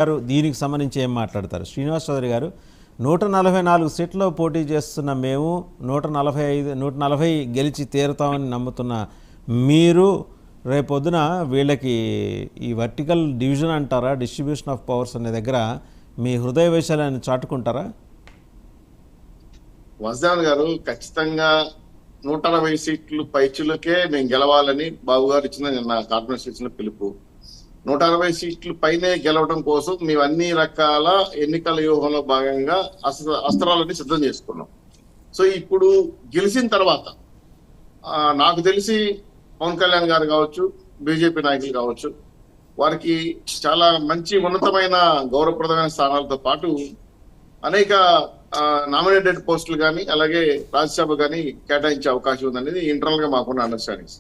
గారు దీనికి సంబంధించి ఏం మాట్లాడతారు? శ్రీనివాస్ చౌదరి గారు, 144 సీట్లో పోటీ చేస్తున్న మేము 140 గెలిచి తీరుతామని నమ్ముతున్న మీరు రేపొద్దున వీళ్ళకి ఈ వర్టికల్ డివిజన్ అంటారా, డిస్ట్రిబ్యూషన్ ఆఫ్ పవర్స్ అనే దగ్గర మీ హృదయ వైశాల్యాన్ని చాటుకుంటారా? వజాన్ గారు ఖచ్చితంగా 160 సీట్లు పైచులకే మేము గెలవాలని బాబు గారు ఇచ్చిన నా కాన్ఫరెన్స్ ఇచ్చిన పిలుపు. 160 సీట్లు పైనే గెలవడం కోసం మేము అన్ని రకాల ఎన్నికల వ్యూహంలో భాగంగా అస్త్రాలన్నీ సిద్ధం చేసుకున్నాం. సో ఇప్పుడు గెలిచిన తర్వాత నాకు తెలిసి పవన్ కళ్యాణ్ గారు కావచ్చు, బీజేపీ నాయకులు కావచ్చు, వారికి చాలా మంచి ఉన్నతమైన గౌరవప్రదమైన స్థానాలతో పాటు అనేక నామినేటెడ్ పోస్టులు కానీ అలాగే రాజ్యసభ కానీ కేటాయించే అవకాశం ఉందనేది ఇంటర్నల్ గా మాకున్న అండర్స్టాండింగ్స్.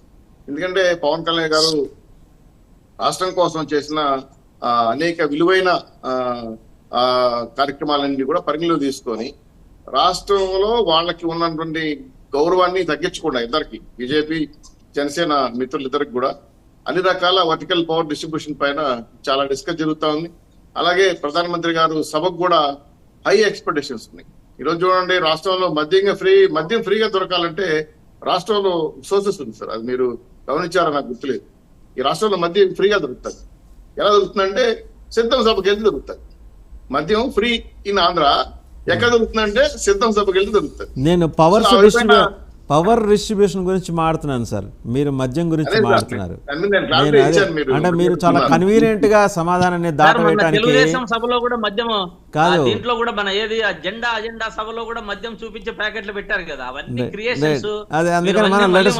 ఎందుకంటే పవన్ కళ్యాణ్ గారు రాష్ట్రం కోసం చేసిన అనేక విలువైన కార్యక్రమాలన్నీ కూడా పరిగణలో తీసుకొని రాష్ట్రంలో వాళ్ళకి ఉన్నటువంటి గౌరవాన్ని తగ్గించకుండా ఇద్దరికి, బీజేపీ జనసేన మిత్రులిద్దరికి కూడా అన్ని రకాల వర్టికల్ పవర్ డిస్ట్రిబ్యూషన్ పైన చాలా డిస్కస్ జరుగుతూ ఉంది. అలాగే ప్రధానమంత్రి గారు సభకు కూడా హై ఎక్స్పెక్టేషన్స్ ఉన్నాయి. ఈరోజు చూడండి, రాష్ట్రంలో మద్యం ఫ్రీగా దొరకాలంటే రాష్ట్రంలో సోర్సెస్ ఉంది సార్, అది మీరు గమనించారో నాకు గుర్తులేదు. ఈ రాష్ట్రంలో మద్యం ఫ్రీగా దొరుకుతుంది. ఎలా దొరుకుతుందంటే సిద్ధం సభకి వెళ్తే దొరుకుతుంది. మద్యం ఫ్రీ ఇన్ ఆంధ్ర ఎక్కడ దొరుకుతుందంటే సిద్ధం సభకి వెళ్తే దొరుకుతుంది. నేను పవర్ డిస్ట్రిబ్యూషన్ గురించి మాట్లాడుతున్నాను సార్, మీరు మద్యం గురించి మాట్లాడుతున్నారు. అంటే మీరు చాలా కన్వీనియంట్ గా సమాధానాన్ని దాటవేయడానికి తెలుగుదేశం సభలో కూడా మద్యం కాదు, దీంట్లో కూడా మన ఏది అజెండా సభలో కూడా మద్యం చూపించే ప్యాకెట్లు పెట్టారు కదా, అవన్నీ క్రియేషన్స్. అదే అందుకని మనం లెట్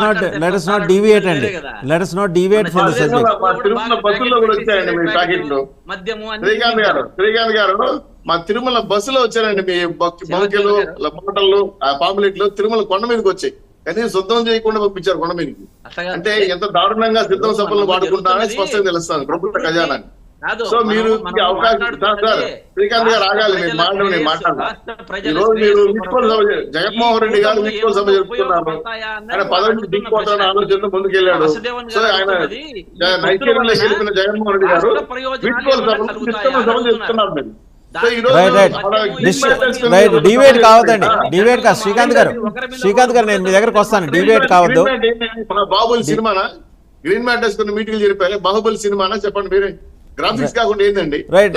us not deviate అండి, let us not deviate from the subject. మద్యము శ్రీకాంత్ గారు మా తిరుమల బస్సులో వచ్చారండి, మీ బంకెలు బాటలు పాంప్లెట్లు తిరుమల కొండ మీదకి వచ్చాయి, కానీ శుద్ధం చేయకుండా పంపించారు కొండ మీదకి. అంటే ఎంత దారుణంగా సిద్ధం సభలను వాడుకుంటారని స్పష్టంగా తెలుస్తాను ప్రభుత్వ ఖజానాన్ని. సో మీరు అవకాశం శ్రీకాంత్ గారు ఆగాలి, మీరు మాట్లాడాలి. ఈ రోజు మీరు వీడ్కోలు సభ, జగన్మోహన్ రెడ్డి గారు వీడ్కోలు సభ జరుపుతున్నారు. ఆయన పదవి దిగిపోతారని ఆలోచనతో ముందుకెళ్ళాడు. సో ఆయన నైజీరియాలో గెలిపిన జగన్మోహన్ రెడ్డి గారు వీడ్కోలు సభ చెప్తున్నారు. మీరు డివేట్ కావద్దండి, డివేట్ కాదు. శ్రీకాంత్ గారు నేను మీ దగ్గరకు వస్తాను, డివేట్ కావద్దు. బాహుబలి సినిమానా, గ్రీన్ మ్యాట్ వేసుకుని మీటింగ్ జరిపారు, బాహుబలి సినిమానా చెప్పండి మీరే. గ్రాఫిక్స్ కాకుండా ఏందండి? రైట్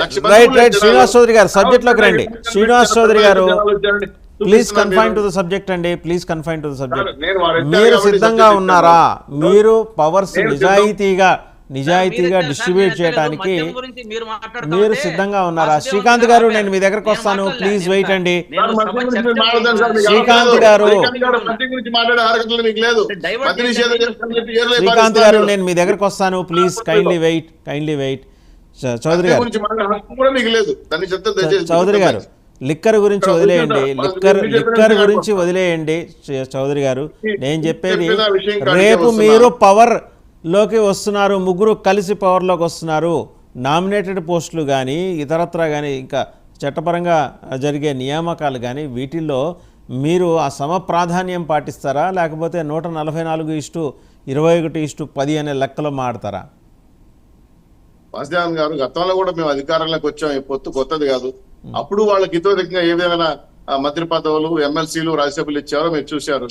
శ్రీనివాస్ చౌదరి గారు సబ్జెక్ట్ లోకి రండి. శ్రీనివాస్ చౌదరి గారు please confine to the subject అండి, please confine to the subject. మీరు సిద్ధంగా ఉన్నారా? మీరు పవర్స్ నిజాయితీగా డిస్ట్రిబ్యూట్ చేయడానికి మీరు సిద్ధంగా ఉన్నారా? శ్రీకాంత్ గారు నేను మీ దగ్గరకు వస్తాను, ప్లీజ్ వెయిట్ అండి. శ్రీకాంత్ గారు నేను మీ దగ్గరకు వస్తాను, ప్లీజ్ కైండ్లీ వెయిట్. చౌదరి గారు లిక్కర్ గురించి వదిలేయండి చౌదరి గారు. నేను చెప్పేది, రేపు మీరు పవర్ లోకి వస్తున్నారు, ముగ్గురు కలిసి పవర్లోకి వస్తున్నారు. నామినేటెడ్ పోస్టులు కానీ ఇతరత్రా కానీ ఇంకా చట్టపరంగా జరిగే నియామకాలు కానీ వీటిల్లో మీరు ఆ సమప్రాధాన్యం పాటిస్తారా, లేకపోతే 144:21:10 అనే లెక్కలో మాడతారా? వాసుదేవన్ గారు, గతంలో కూడా మేము అధికారంలోకి వచ్చాం, పొత్తు కొత్తది కాదు. అప్పుడు వాళ్ళకి ఇతోధికంగా ఏ విధమైన మంత్రి పదవులు, ఎమ్మెల్సీలు, రాజ్యసభలు ఇచ్చారో మీరు చూశారు.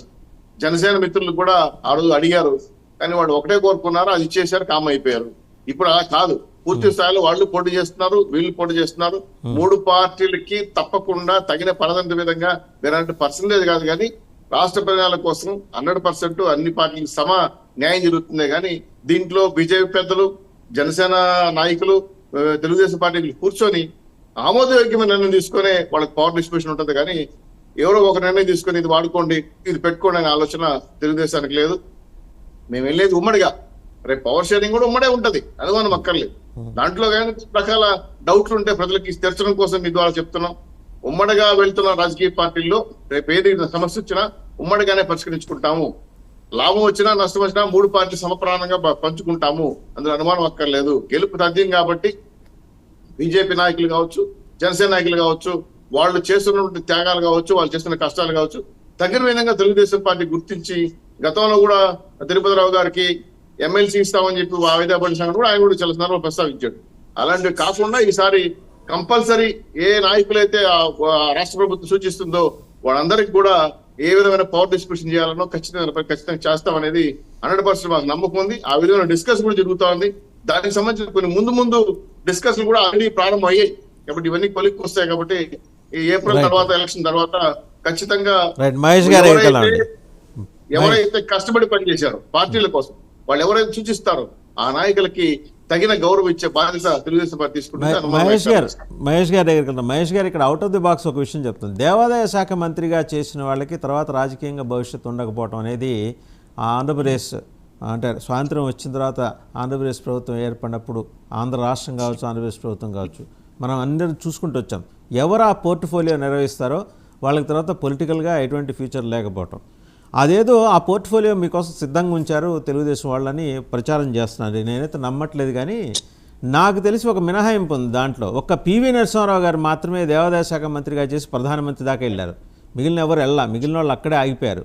జనసేన మిత్రులు కూడా ఆ రోజు అడిగారు, కానీ వాళ్ళు ఒకటే కోరుకున్నారు, అది ఇచ్చేసారు, కామ్ అయిపోయారు. ఇప్పుడు అలా కాదు, పూర్తి స్థాయిలో వాళ్ళు పోటీ చేస్తున్నారు, వీళ్ళు పోటీ చేస్తున్నారు. 3 పార్టీలకి తప్పకుండా తగిన పరదంత విధంగా వేరే పర్సంటేజ్ కాదు, కానీ రాష్ట్ర ప్రజల కోసం 100% అన్ని పార్టీలకు సమ న్యాయం జరుగుతుంది. కానీ దీంట్లో బీజేపీ పెద్దలు, జనసేన నాయకులు, తెలుగుదేశం పార్టీలు కూర్చొని ఆమోదయోగ్యమైన నిర్ణయం తీసుకునే వాళ్ళకి పవర్ డిస్ట్రిబ్యూషన్ ఉంటుంది. కానీ ఎవరో ఒక నిర్ణయం తీసుకొని ఇది వాడుకోండి, ఇది పెట్టుకోండి అనే ఆలోచన తెలుగుదేశానికి లేదు. మేము వెళ్ళేది ఉమ్మడిగా, రేపు పవర్ షేరింగ్ కూడా ఉమ్మడే ఉంటది, అది మనం అక్కర్లేదు. దాంట్లో కానీ రకాల డౌట్లు ఉంటే ప్రజలకి తెరచడం కోసం మీ ద్వారా చెప్తున్నాం. ఉమ్మడిగా వెళ్తున్న రాజకీయ పార్టీల్లో రేపు ఏది సమస్య వచ్చినా ఉమ్మడిగానే పరిష్కరించుకుంటాము. లాభం వచ్చినా నష్టం వచ్చినా 3 పార్టీలు సమప్రాణంగా పంచుకుంటాము, అందులో అనుమానం అక్కర్లేదు. గెలుపు తథ్యం కాబట్టి బీజేపీ నాయకులు కావచ్చు, జనసేన నాయకులు కావచ్చు, వాళ్ళు చేస్తున్నటువంటి త్యాగాలు కావచ్చు, వాళ్ళు చేస్తున్న కష్టాలు కావచ్చు, తగిన విధంగా తెలుగుదేశం పార్టీ గుర్తించి గతంలో కూడా తిరుపతిరావు గారికి ఎమ్మెల్సీ ఇస్తామని చెప్పి వాయిదా పడిన సంగతి కూడా ఆయన కూడా చాలా సందర్భంలో ప్రస్తావించాడు. అలాంటివి కాకుండా ఈసారి కంపల్సరీ ఏ నాయకులైతే ఆ రాష్ట్ర ప్రభుత్వం సూచిస్తుందో వాళ్ళందరికీ కూడా ఏ విధమైన పవర్ డిస్ట్రిబ్యూషన్ చేయాలనో ఖచ్చితంగా చేస్తామనేది 100% మాకు నమ్మకం ఉంది. ఆ విధమైన డిస్కస్ కూడా జరుగుతా ఉంది. దానికి సంబంధించిన కొన్ని ముందు డిస్కషన్ కూడా ఆల్రెడీ ప్రారంభం అయ్యాయి. కాబట్టి ఇవన్నీ కొలిక్కి వస్తాయి. కాబట్టి ఈ ఏప్రిల్ తర్వాత ఎలక్షన్ తర్వాత ఖచ్చితంగా మహేష్ గారు ఎవరైతే కష్టపడి పనిచేశారో పార్టీల కోసం వాళ్ళు ఎవరైతే సూచిస్తారో ఆ నాయకులకి తగిన గౌరవం ఇచ్చే బాధ్యత తెలుగుదేశం పార్టీ తీసుకుంటుంది. మహేష్ గారి దగ్గరికి వెళ్తాం. మహేష్ గారు ఇక్కడ అవుట్ ఆఫ్ ది బాక్స్ ఒక విషయం చెప్తుంది. దేవాదాయ శాఖ మంత్రిగా చేసిన వాళ్ళకి తర్వాత రాజకీయంగా భవిష్యత్తు ఉండకపోవడం అనేది ఆంధ్రప్రదేశ్ అంటే స్వాతంత్రం వచ్చిన తర్వాత ఆంధ్రప్రదేశ్ ప్రభుత్వం ఏర్పడినప్పుడు ఆంధ్ర రాష్ట్రం కావచ్చు, ఆంధ్రప్రదేశ్ ప్రభుత్వం కావచ్చు, మనం అందరం చూసుకుంటూ వచ్చాం. ఎవరు ఆ పోర్ట్ఫోలియో నిర్వహిస్తారో వాళ్ళకి తర్వాత పొలిటికల్గా ఎటువంటి ఫ్యూచర్ లేకపోవటం, అదేదో ఆ పోర్ట్ఫోలియో మీకోసం సిద్ధంగా ఉంచారు తెలుగుదేశం వాళ్ళని ప్రచారం చేస్తున్నారు. నేనైతే నమ్మట్లేదు. కానీ నాకు తెలిసి ఒక మినహాయింపు ఉంది దాంట్లో. ఒక్క పివి నరసింహారావు గారు మాత్రమే దేవాదాయ శాఖ మంత్రిగా చేసి ప్రధానమంత్రి దాకా వెళ్ళారు. మిగిలిన ఎవరు మిగిలిన వాళ్ళు అక్కడే ఆగిపోయారు.